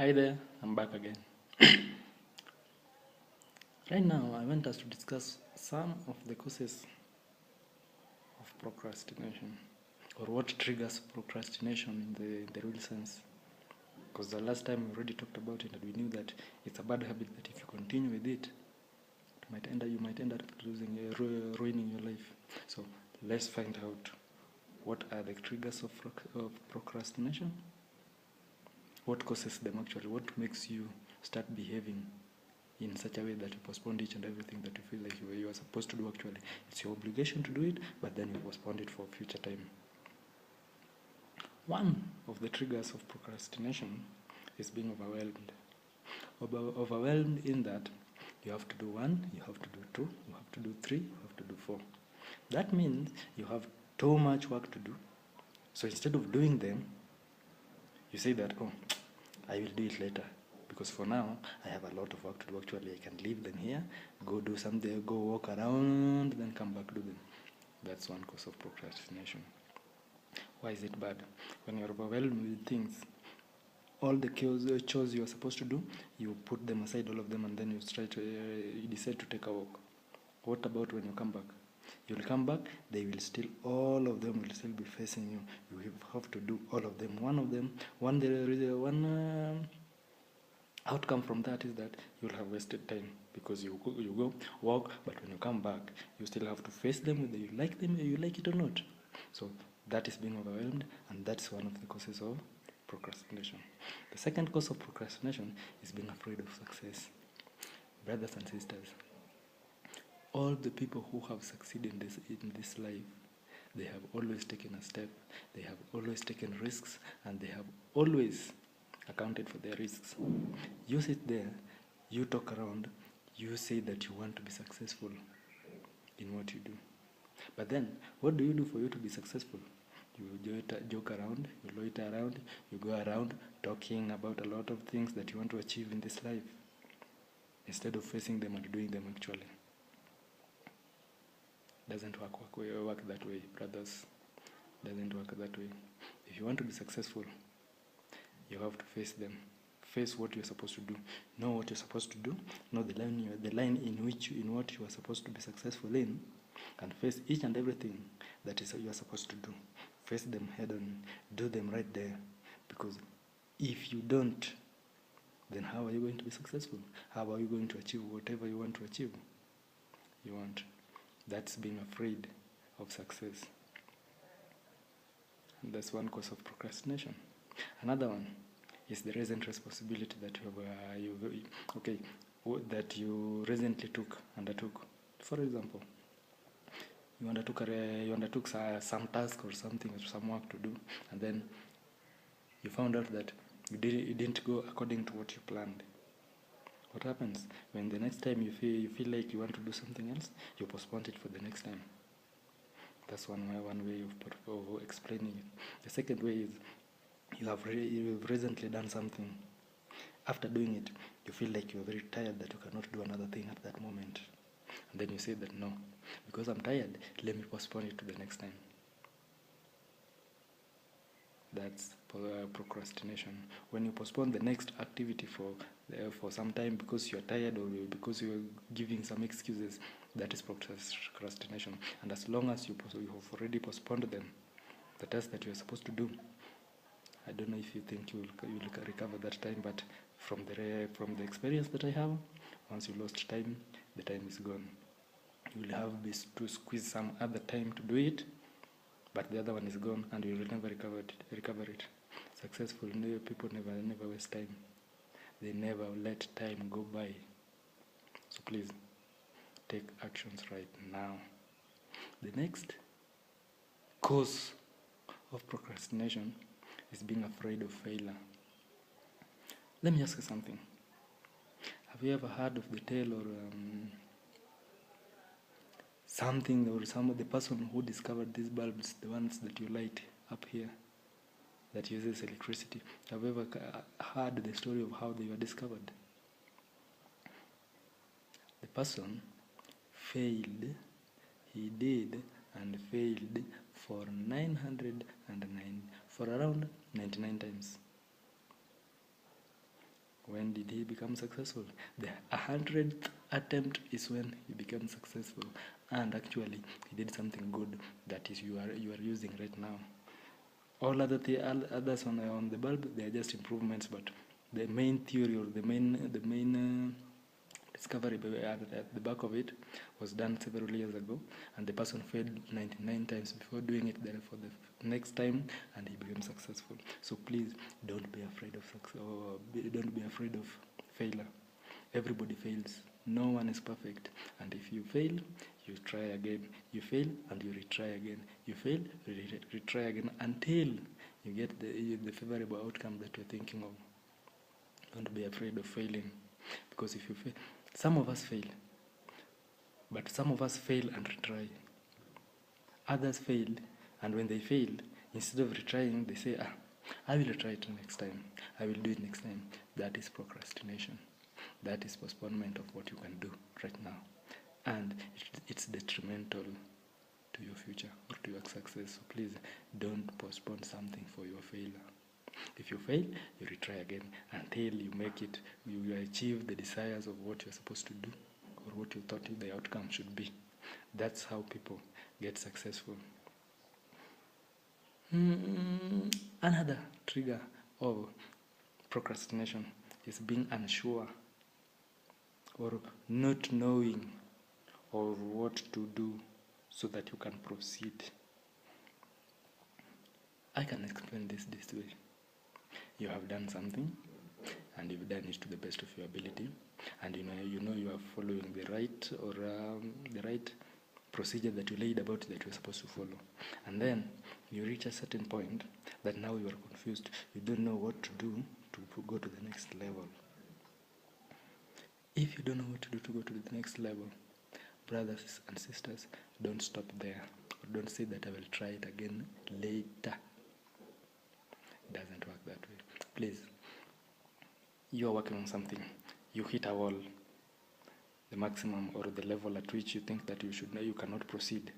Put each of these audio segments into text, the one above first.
Hi there, I'm back again. Right now, I want us to discuss some of the causes of procrastination, or what triggers procrastination in the real sense. Because the last time we already talked about it, and we knew that it's a bad habit that if you continue with it, you might end up ruining your life. So let's find out what are the triggers of procrastination. What causes them actually? What makes you start behaving in such a way that you postpone each and everything that you feel like you are supposed to do actually? It's your obligation to do it, but then you postpone it for future time. One of the triggers of procrastination is being overwhelmed. Overwhelmed in that you have to do 1, you have to do 2, you have to do 3, you have to do 4. That means you have too much work to do. So instead of doing them, you say that, I will do it later. Because for now, I have a lot of work to do. Actually, I can leave them here, go do something, go walk around, then come back to them. That's one cause of procrastination. Why is it bad? When you're overwhelmed with things, all the chores you're supposed to do, you put them aside, all of them, and then you decide to take a walk. What about when you come back? You'll come back, all of them will still be facing you. You have to do all of them. One outcome from that is that you'll have wasted time, because you go walk, but when you come back, you still have to face them, whether you like it or not. So that is being overwhelmed, and that's one of the causes of procrastination. The second cause of procrastination is being afraid of success. Brothers and sisters, all the people who have succeeded in this life, they have always taken a step, they have always taken risks, and they have always accounted for their risks. You sit there, you talk around, you say that you want to be successful in what you do. But then, what do you do for you to be successful? You joke around, you loiter around, you go around talking about a lot of things that you want to achieve in this life, instead of facing them and doing them actually. Doesn't work that way, brothers. Doesn't work that way. If you want to be successful, you have to face them. Face what you're supposed to do. Know what you're supposed to do. Know the line in what you are supposed to be successful in, and face each and everything that is you are supposed to do. Face them head on. Do them right there. Because if you don't, then how are you going to be successful? How are you going to achieve whatever you want to achieve? You won't. That's being afraid of success. And that's one cause of procrastination. Another one is the recent responsibility that that you recently undertook. For example, you undertook some task or something, or some work to do, and then you found out that it didn't go according to what you planned. What happens when the next time you feel like you want to do something else, you postpone it for the next time? That's one way of explaining it. The second way is you've recently done something. After doing it, you feel like you're very tired that you cannot do another thing at that moment. And then you say that, no, because I'm tired, let me postpone it to the next time. That's procrastination. When you postpone the next activity for some time because you're tired, or because you're giving some excuses, that is procrastination. And as long as you have already postponed them, the task that you're supposed to do, I don't know if you think you'll recover that time, but from the experience that I have, once you lost time, the time is gone. You will have to squeeze some other time to do it, but the other one is gone, and you will never recover it. Successful people never waste time. They never let time go by. So please, take actions right now. The next cause of procrastination is being afraid of failure. Let me ask you something. Have you ever heard of the tale or something, or the person who discovered these bulbs, the ones that you light up here, that uses electricity? Have you ever heard the story of how they were discovered? The person failed. He did and failed for around 99 times. When did he become successful? The 100th attempt is when he became successful, and actually he did something good that is you are using right now. All others on the bulb, they are just improvements, but the main theory or the main discovery at the back of it was done several years ago, and the person failed 99 times before doing it there for the next time, and he became successful. So please don't be afraid of success, or don't be afraid of failure. Everybody fails. No one is perfect, and if you fail, you try again. You fail and you retry again. You fail, retry again until you get the favorable outcome that you're thinking of. Don't be afraid of failing, because if you fail, some of us fail, but some of us fail and retry. Others fail, and when they fail, instead of retrying, they say, I will try it next time. I will do it next time. That is procrastination. That is postponement of what you can do right now. And it's detrimental to your future or to your success. So please don't postpone something for your failure. If you fail, you retry again until you make it, you achieve the desires of what you're supposed to do or what you thought the outcome should be. That's how people get successful. Another trigger of procrastination is being unsure or not knowing or what to do so that you can proceed. I can explain this way. You have done something, and you've done it to the best of your ability, and you know you are following the right procedure that you laid about that you're supposed to follow. And then you reach a certain point that now you are confused. You don't know what to do to go to the next level. If you don't know what to do to go to the next level, brothers and sisters, don't stop there. Or don't say that I will try it again later. It doesn't work that way. Please, you are working on something. You hit a wall, the maximum or the level at which you think that you cannot proceed.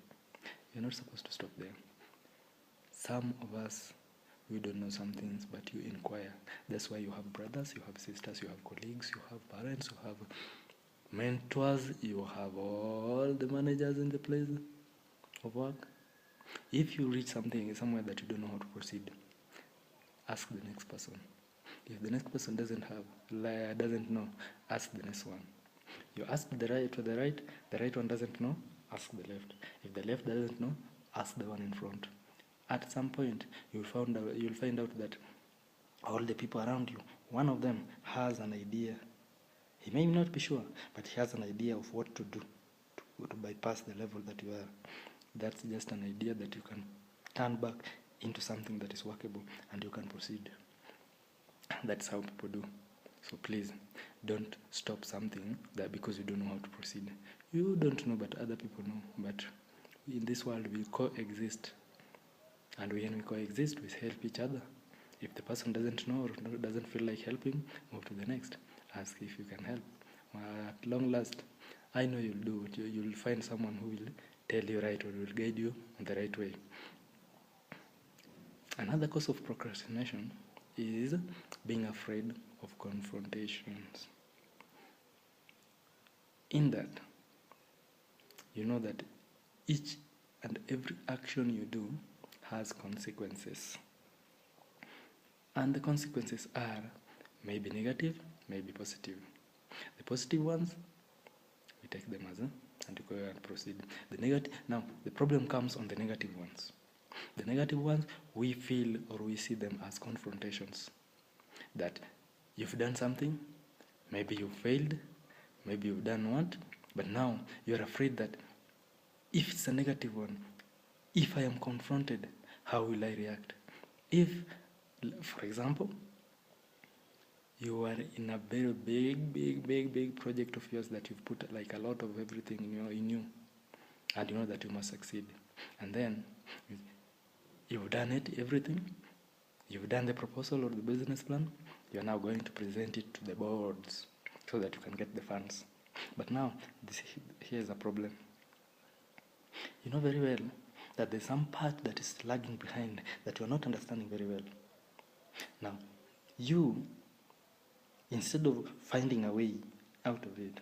You're not supposed to stop there. Some of us, we don't know some things, but you inquire. That's why you have brothers, you have sisters, you have colleagues, you have parents, you have mentors, you have all the managers in the place of work. If you reach something somewhere that you don't know how to proceed, ask the next person. If the next person doesn't know, ask the next one. You ask the right one doesn't know, ask the left. If the left doesn't know, ask the one in front. At some point, you'll find out that all the people around you, one of them has an idea. He may not be sure, but he has an idea of what to do to bypass the level that you are. That's just an idea that you can turn back into something that is workable, and you can proceed. That's how people do. So please, don't stop something that because you don't know how to proceed. You don't know, but other people know. But in this world, we coexist. And when we coexist, we help each other. If the person doesn't know or doesn't feel like helping, move to the next. Ask if you can help. At long last, I know you'll do it. You'll find someone who will tell you right or will guide you in the right way. Another cause of procrastination is being afraid of confrontations. In that, you know that each and every action you do has consequences. And the consequences are maybe negative, maybe positive. The positive ones, we take them as and go and proceed. Now, the problem comes on the negative ones. The negative ones, we feel or we see them as confrontations. That you've done something, maybe you failed, maybe you've done what, but now you're afraid that if it's a negative one, if I am confronted, how will I react? If, for example, you are in a very big project of yours that you've put like a lot of everything in you, and you know that you must succeed, and then you've done everything, you've done the proposal or the business plan, you're now going to present it to the boards so that you can get the funds. But now, here's a problem. You know very well that there's some part that is lagging behind that you're not understanding very well. Now, you, instead of finding a way out of it,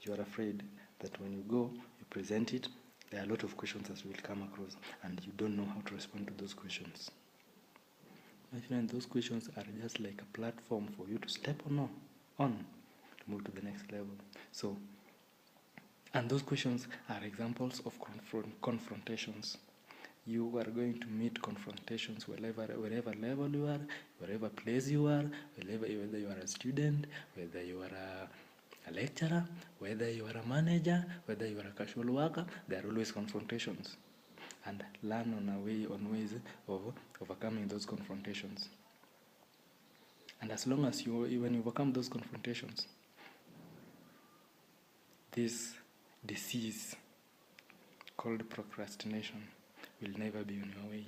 you are afraid that when you go, you present it, there are a lot of questions that you will come across, and you don't know how to respond to those questions. My friend, those questions are just like a platform for you to step on to move to the next level. So, and those questions are examples of confrontations. You are going to meet confrontations wherever level you are, wherever place you are, whether you are a student, whether you are a lecturer, whether you are a manager, whether you are a casual worker. There are always confrontations, and learn on ways of overcoming those confrontations. And as long as when you overcome those confrontations, this disease called procrastination will never be on your way.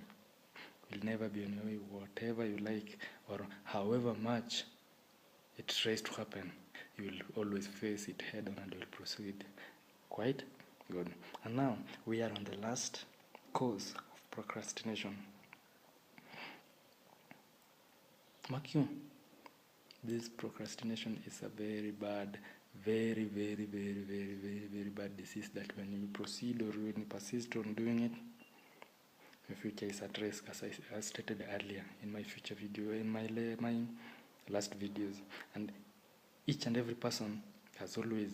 Will never be on your way. Whatever you like, or however much it tries to happen, you will always face it head on and will proceed. Quite good. And now we are on the last cause of procrastination. Mark you, this procrastination is a very bad, very bad disease that when you proceed or when you persist on doing it, your future is at risk, as I stated earlier in my future video, in my last videos. And each and every person has always,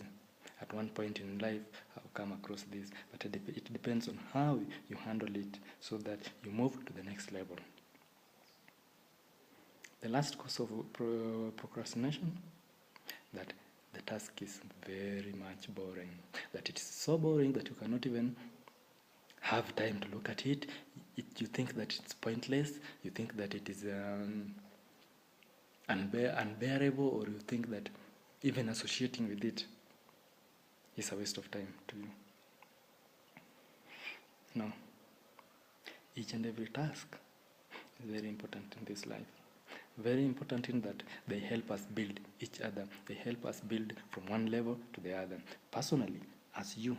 at one point in life, have come across this, but it depends on how you handle it so that you move to the next level. The last cause of procrastination, that the task is very much boring. That it is so boring that you cannot even have time to look at it. You think that it's pointless. You think that it is unbearable, or you think that even associating with it is a waste of time to you. No. Each and every task is very important in this life. Very important in that they help us build each other. They help us build from one level to the other. Personally, as you,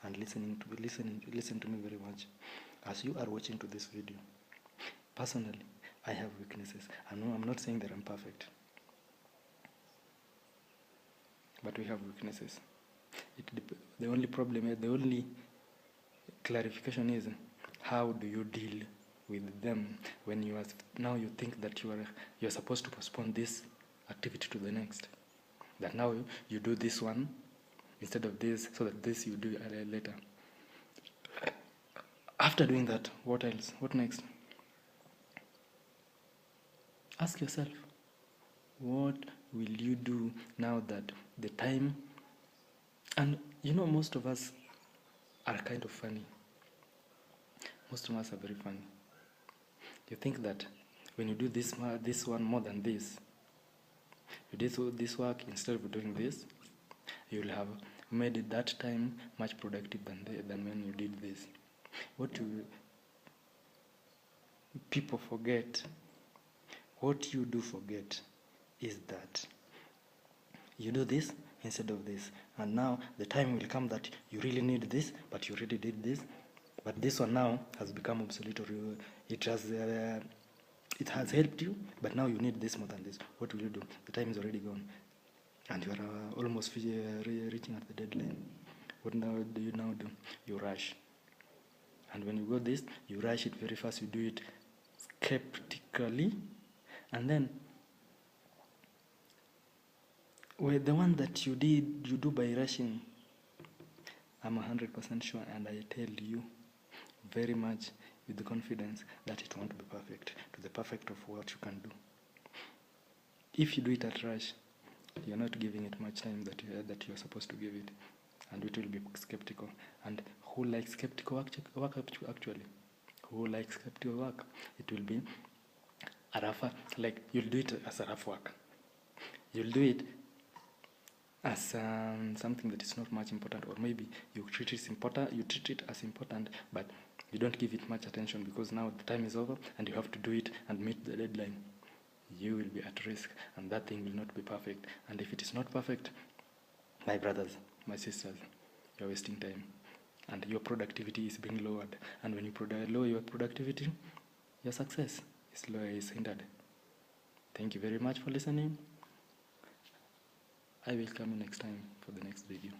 and listen to me very much. As you are watching to this video, personally, I have weaknesses. I know I'm not saying that I'm perfect, but we have weaknesses. The only problem, the only clarification is, how do you deal with them when you think that you're supposed to postpone this activity to the next? That now you do this one instead of this, so that this you do later. After doing that, what else? What next? Ask yourself, what will you do now that the time... And most of us are kind of funny. Most of us are very funny. You think that when you do this one more than this, you do this work instead of doing this, you will have made that time much productive than when you did this. What people forget, what you do forget, is that you do this instead of this, and now the time will come that you really need this, but you already did this, but this one now has become obsolete, or it has helped you, but now you need this more than this. What will you do? The time is already gone, and you are almost reaching at the deadline. What do? You rush. And when you go this, you rush it very fast, you do it skeptically, and then with the one that you do by rushing, I'm 100% sure, and I tell you very much with the confidence that it won't be perfect, to the perfect of what you can do. If you do it at rush, you're not giving it much time that you're supposed to give it, and it will be skeptical. And who likes skeptical work actually? Who likes skeptical work? It will be a rough, like you'll do it as a rough work. You'll do it as something that is not much important, or maybe you treat it as important, but you don't give it much attention because now the time is over and you have to do it and meet the deadline. You will be at risk, and that thing will not be perfect. And if it is not perfect, my brothers, my sisters, you're wasting time, and your productivity is being lowered. And when you lower your productivity, your success is hindered. Thank you very much for listening. I will come next time for the next video.